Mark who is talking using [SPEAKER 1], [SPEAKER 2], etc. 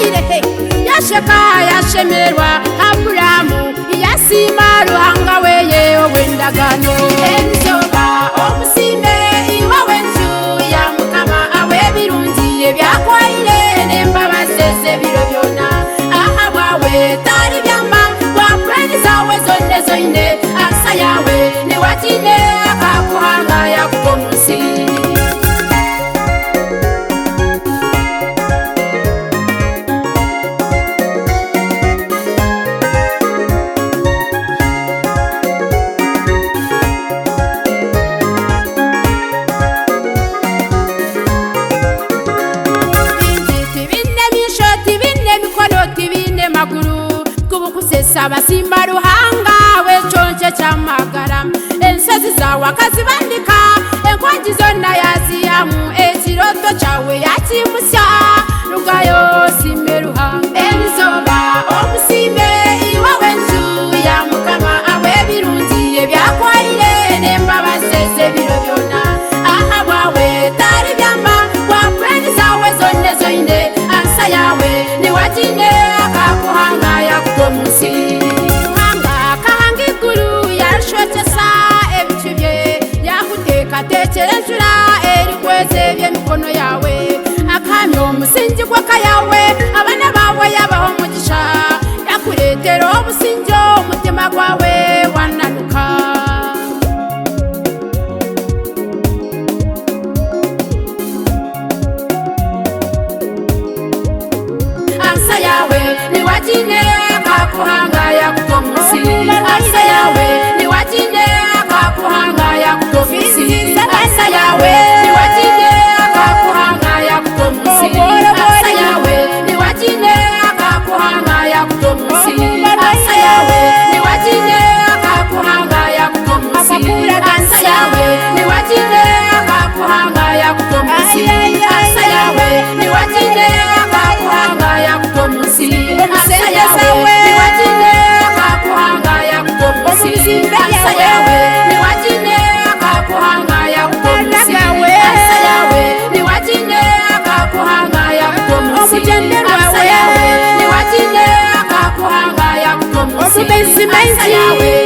[SPEAKER 1] irehe yasheka yashemerwa Aburamu yasima ruhanga weye wendagano enzoga omusime iwawe nzu ya mukama awe birungiye byakwaire nembabaseze biro byona aha bwawe tari byamba wakwezi zawe zonne zoine asa yawe niwatine akakuhanga yakukomusi abasimba ruhanga weconce camagara ensozi zawe akazibandika enkwangi zonna yaziyamu ekiroto cawe yakimusya rugayo sime ruhanga enizoba omusime iwawe nzu ya mukama awe birungiye byakwaire nembabaseze biro byona aha bwawe tari byamba wakweni zawe zonne zoine ansa yawe niwatine akakuhanga yakukomusi tekerezura erikweze by'emikono yawe akamya omusingi gw'eka yawe abana bawe yabaho umugisha yakuretera obusingi omutima gwawe wananuka ansa yawe niwatine akakuhanga yakukomusi ansa yawe niwatine akakuhanga yakukomusi asa yawe niwatine akakuhanga yakukomusi asa yawe niwatine akakuhanga yakukomusi asa yawe niwatine akakuhanga yakukomusi asa yawe niwatine akakuhanga yakukomusi asa yawe niwatine akakuhanga yakukomusi asa yawe niwatine akakuhanga yakukomusi asa yawe niwatine akakuhanga yakukomusi asa yawe niwatine akakuhanga yakukomusi asa yawe niwatine akakuhanga yakukomusi asa yawe